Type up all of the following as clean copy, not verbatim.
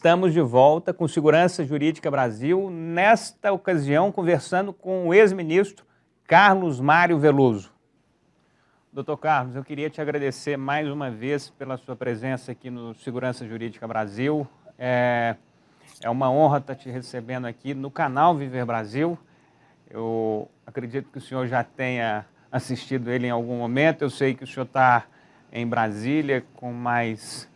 Estamos de volta com Segurança Jurídica Brasil, nesta ocasião conversando com o ex-ministro Carlos Mário Veloso. Doutor Carlos, eu queria te agradecer mais uma vez pela sua presença aqui no Segurança Jurídica Brasil. É uma honra estar te recebendo aqui no canal Viver Brasil. Eu acredito que o senhor já tenha assistido ele em algum momento. Eu sei que o senhor está em Brasília com mais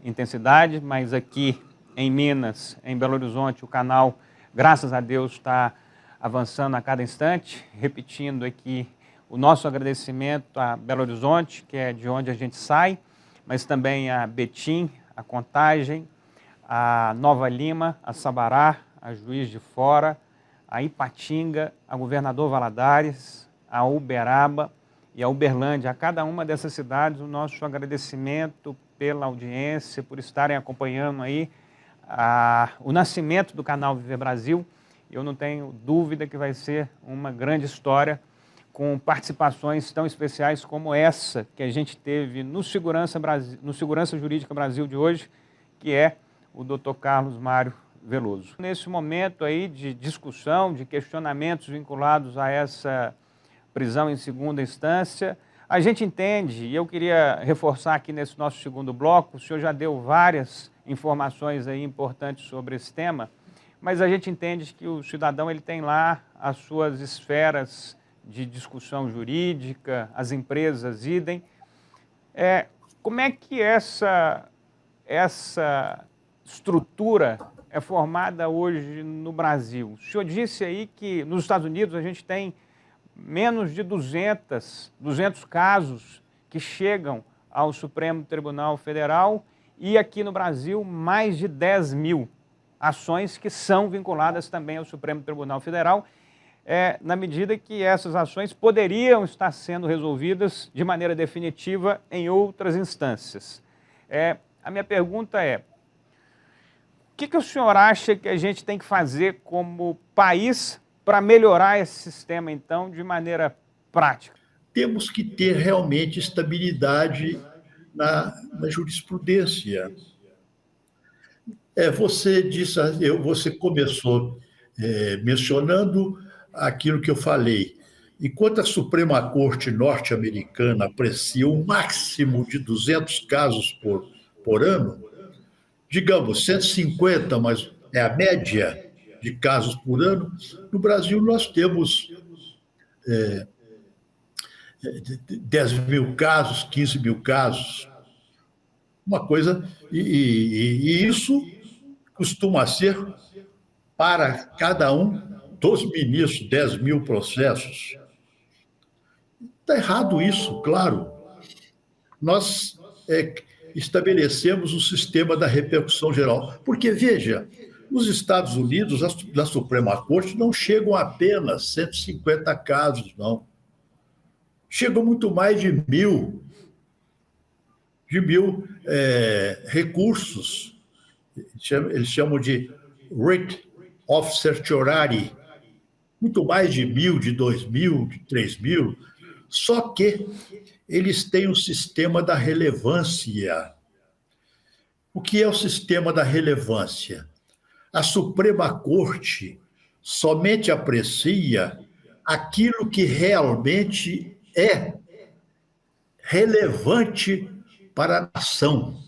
intensidade, mas aqui em Minas, em Belo Horizonte, o canal, graças a Deus, está avançando a cada instante. Repetindo aqui o nosso agradecimento a Belo Horizonte, que é de onde a gente sai, mas também a Betim, a Contagem, a Nova Lima, a Sabará, a Juiz de Fora, a Ipatinga, a Governador Valadares, a Uberaba e a Uberlândia. A cada uma dessas cidades, o nosso agradecimento pela audiência, por estarem acompanhando aí o nascimento do canal Viver Brasil. Eu não tenho dúvida que vai ser uma grande história, com participações tão especiais como essa que a gente teve no Segurança Jurídica Brasil de hoje, que é o Dr. Carlos Mário Veloso. Nesse momento aí de discussão, de questionamentos vinculados a essa prisão em segunda instância, a gente entende, e eu queria reforçar aqui nesse nosso segundo bloco, o senhor já deu várias informações aí importantes sobre esse tema, mas a gente entende que o cidadão ele tem lá as suas esferas de discussão jurídica, as empresas idem. Como é que essa estrutura é formada hoje no Brasil? O senhor disse aí que nos Estados Unidos a gente tem menos de 200 casos que chegam ao Supremo Tribunal Federal e aqui no Brasil mais de 10 mil ações que são vinculadas também ao Supremo Tribunal Federal, na medida que essas ações poderiam estar sendo resolvidas de maneira definitiva em outras instâncias. A minha pergunta é: o que o senhor acha que a gente tem que fazer como país para melhorar esse sistema, então, de maneira prática? Temos que ter realmente estabilidade na jurisprudência. Você começou mencionando aquilo que eu falei. Enquanto a Suprema Corte norte-americana aprecia um máximo de 200 casos por ano, digamos 150, mas é a média de casos por ano, no Brasil nós temos 10 mil casos, 15 mil casos, uma coisa, e isso costuma ser para cada um dos ministros 10 mil processos. Está errado isso, claro. Nós estabelecemos o sistema da repercussão geral, porque, veja, nos Estados Unidos, da Suprema Corte, não chegam apenas 150 casos, não. Chegam muito mais de mil recursos. Eles chamam de writ of certiorari. Muito mais de 1.000, de 2.000, de 3.000. Só que eles têm um sistema da relevância. O que é o sistema da relevância? A Suprema Corte somente aprecia aquilo que realmente é relevante para a nação,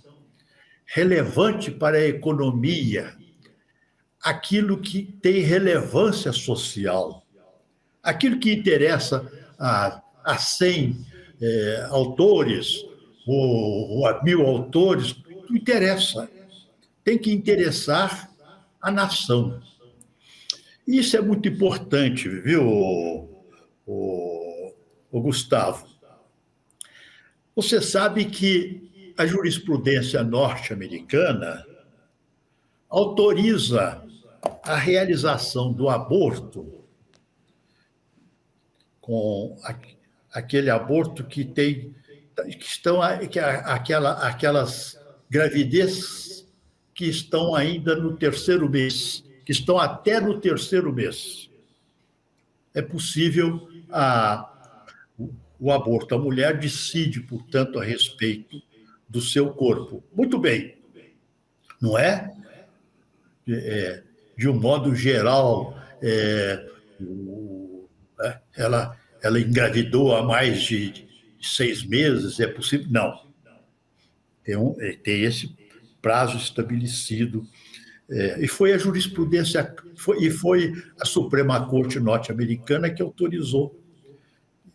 relevante para a economia, aquilo que tem relevância social, aquilo que interessa a 100 autores ou a 1.000 autores, não interessa. Tem que interessar a nação. Isso é muito importante, viu, Gustavo? Você sabe que a jurisprudência norte-americana autoriza a realização do aborto com aquele aborto aquelas gravidez que estão ainda no terceiro mês, que estão até no terceiro mês. É possível o aborto. A mulher decide, portanto, a respeito do seu corpo. Muito bem, não é? de um modo geral, ela engravidou há mais de 6 meses, é possível? Não. Tem esse prazo estabelecido. E foi a jurisprudência, foi a Suprema Corte norte-americana que autorizou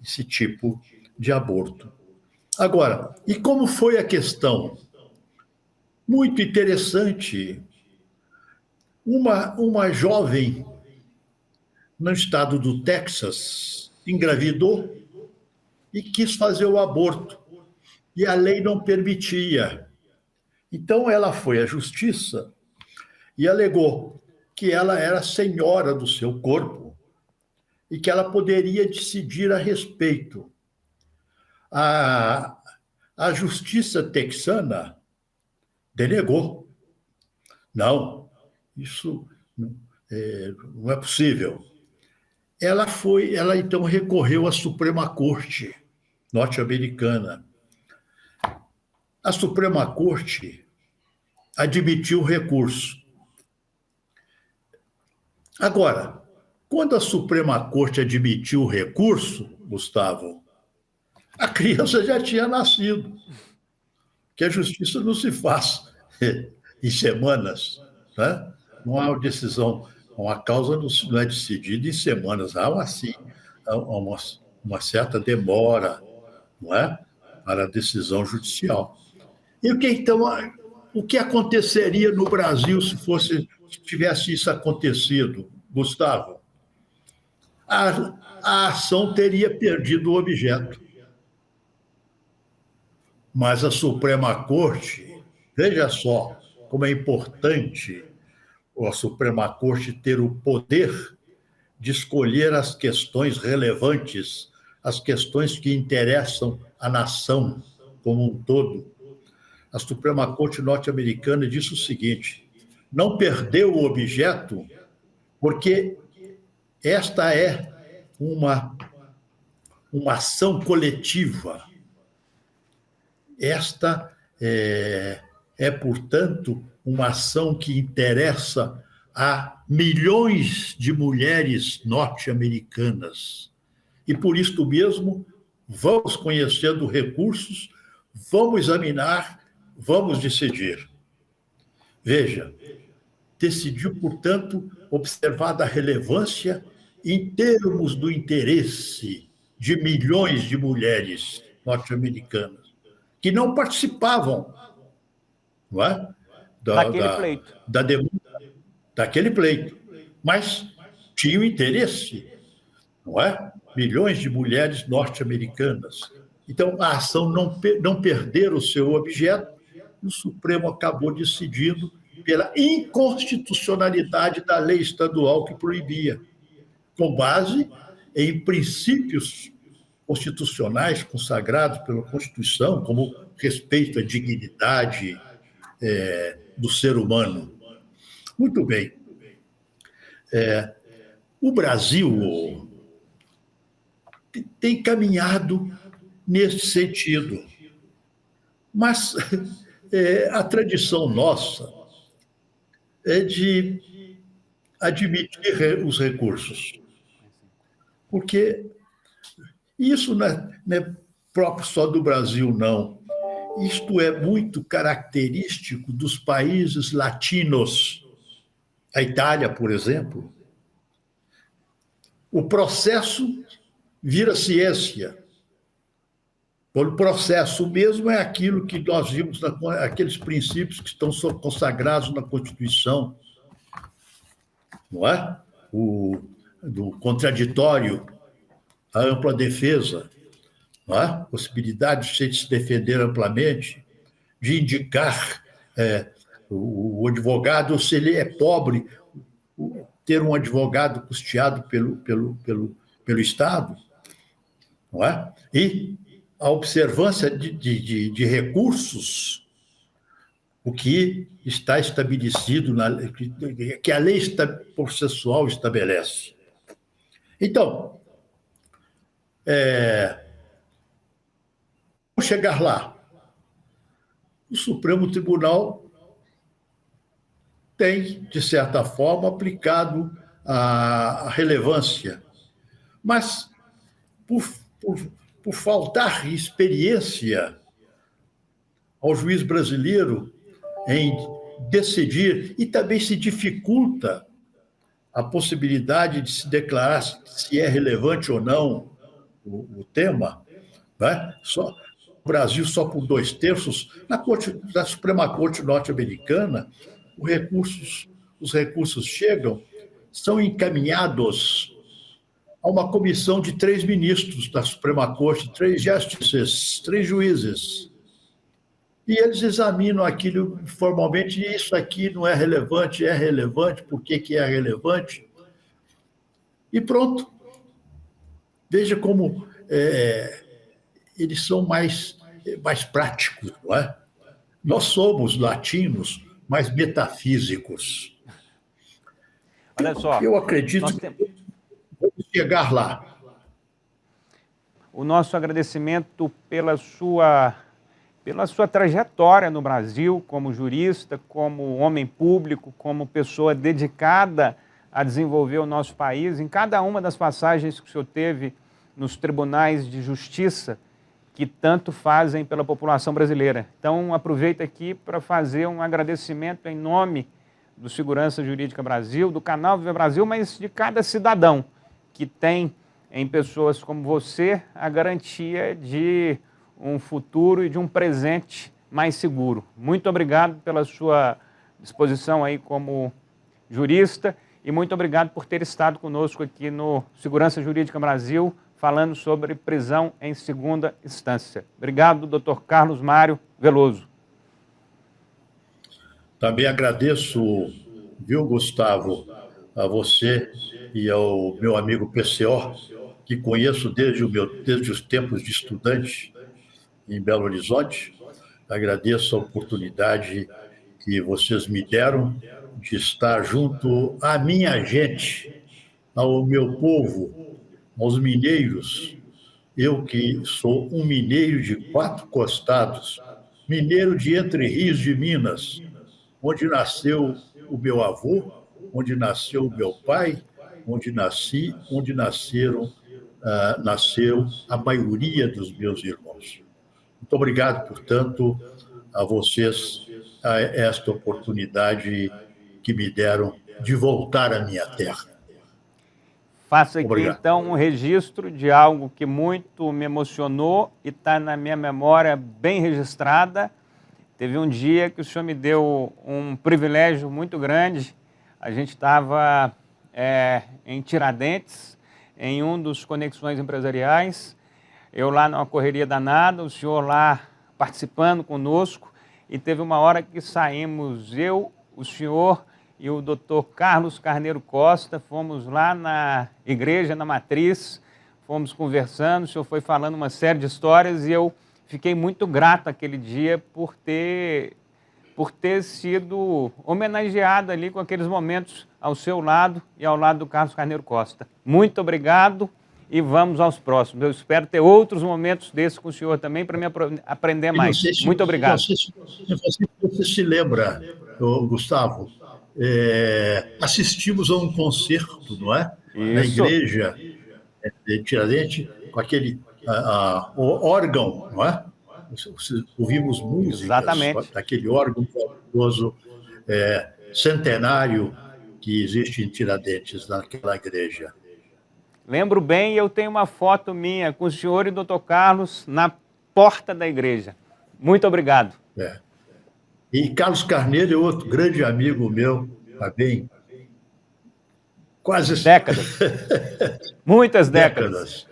esse tipo de aborto. Agora, e como foi a questão? Muito interessante. Uma jovem no estado do Texas engravidou e quis fazer o aborto, e a lei não permitia. Então, ela foi à justiça e alegou que ela era senhora do seu corpo e que ela poderia decidir a respeito. A justiça texana denegou. Não, isso não é possível. Ela então recorreu à Suprema Corte norte-americana. A Suprema Corte admitiu o recurso. Agora, quando a Suprema Corte admitiu o recurso, Gustavo, a criança já tinha nascido, que a justiça não se faz em semanas, né? Não há uma decisão, uma causa não é decidida em semanas, há uma certa demora, não é? Para a decisão judicial. E o que aconteceria no Brasil se tivesse isso acontecido, Gustavo? A ação teria perdido o objeto. Mas a Suprema Corte, veja só como é importante a Suprema Corte ter o poder de escolher as questões relevantes, as questões que interessam à nação como um todo. A Suprema Corte norte-americana disse o seguinte: não perdeu o objeto porque esta é uma ação coletiva. Esta portanto, uma ação que interessa a milhões de mulheres norte-americanas. E por isso mesmo, vamos conhecendo recursos, vamos examinar, vamos decidir. Veja, decidiu, portanto, observada a relevância em termos do interesse de milhões de mulheres norte-americanas que não participavam, não é? Daquele pleito, mas tinham interesse, não é? Milhões de mulheres norte-americanas. Então, a ação não perder o seu objeto, o Supremo acabou decidindo pela inconstitucionalidade da lei estadual que proibia, com base em princípios constitucionais consagrados pela Constituição, como respeito à dignidade do ser humano. Muito bem. O Brasil tem caminhado nesse sentido, mas a tradição nossa é de admitir os recursos, porque isso não é próprio só do Brasil, não. Isto é muito característico dos países latinos. A Itália, por exemplo. O processo vira ciência. O processo mesmo é aquilo que nós vimos, aqueles princípios que estão consagrados na Constituição, não é? Do contraditório, a ampla defesa, não é? Possibilidade de se defender amplamente, de indicar o advogado, se ele é pobre, ter um advogado custeado pelo Estado, não é? E a observância de recursos, o que está estabelecido, que a lei processual estabelece. Então, vamos chegar lá. O Supremo Tribunal tem, de certa forma, aplicado a relevância. Mas, por faltar experiência ao juiz brasileiro em decidir, e também se dificulta a possibilidade de se declarar se é relevante ou não o tema, né? Só, o Brasil só por 2/3, na Suprema Corte norte-americana, os recursos chegam, são encaminhados a uma comissão de 3 ministros da Suprema Corte, 3 justices, 3 juízes. E eles examinam aquilo formalmente, e isso aqui não é relevante, por que é relevante? E pronto. Veja como eles são mais práticos, não é? Nós somos latinos mais metafísicos. Olha só. Eu acredito que vamos chegar lá. O nosso agradecimento pela sua trajetória no Brasil, como jurista, como homem público, como pessoa dedicada a desenvolver o nosso país, em cada uma das passagens que o senhor teve nos tribunais de justiça, que tanto fazem pela população brasileira. Então, aproveito aqui para fazer um agradecimento em nome do Segurança Jurídica Brasil, do canal Viva Brasil, mas de cada cidadão que tem em pessoas como você a garantia de um futuro e de um presente mais seguro. Muito obrigado pela sua disposição aí como jurista e muito obrigado por ter estado conosco aqui no Segurança Jurídica Brasil, falando sobre prisão em segunda instância. Obrigado, doutor Carlos Mário Veloso. Também agradeço, viu, Gustavo, a você e ao meu amigo PCO, que conheço desde os tempos de estudante em Belo Horizonte. Agradeço a oportunidade que vocês me deram de estar junto à minha gente, ao meu povo, aos mineiros. Eu que sou um mineiro de 4 costados, mineiro de Entre Rios de Minas, onde nasceu o meu avô, onde nasceu o meu pai, onde nasceu a maioria dos meus irmãos. Muito obrigado, portanto, a vocês, a esta oportunidade que me deram de voltar à minha terra. Faço aqui, então, um registro de algo que muito me emocionou e está na minha memória bem registrada. Teve um dia que o senhor me deu um privilégio muito grande. A gente estava em Tiradentes, em um dos Conexões Empresariais. Eu lá numa correria danada, o senhor lá participando conosco. E teve uma hora que saímos, eu, o senhor e o doutor Carlos Carneiro Costa, fomos lá na igreja, na Matriz, fomos conversando, o senhor foi falando uma série de histórias e eu fiquei muito grato aquele dia por ter sido homenageado ali com aqueles momentos ao seu lado e ao lado do Carlos Carneiro Costa. Muito obrigado e vamos aos próximos. Eu espero ter outros momentos desses com o senhor também para me aprender mais. Muito obrigado. Você se lembra, Gustavo, assistimos a um concerto, não é? Isso. Na igreja de Tiradentes, com aquele órgão, não é? Ouvimos músicas. Exatamente. Daquele órgão famoso, centenário que existe em Tiradentes, naquela igreja. Lembro bem, eu tenho uma foto minha com o senhor e o doutor Carlos na porta da igreja. Muito obrigado. E Carlos Carneiro é outro grande amigo meu, também. Quase décadas. Muitas décadas.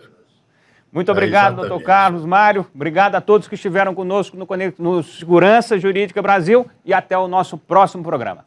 Muito obrigado, doutor Carlos Mário. Obrigado a todos que estiveram conosco no Segurança Jurídica Brasil e até o nosso próximo programa.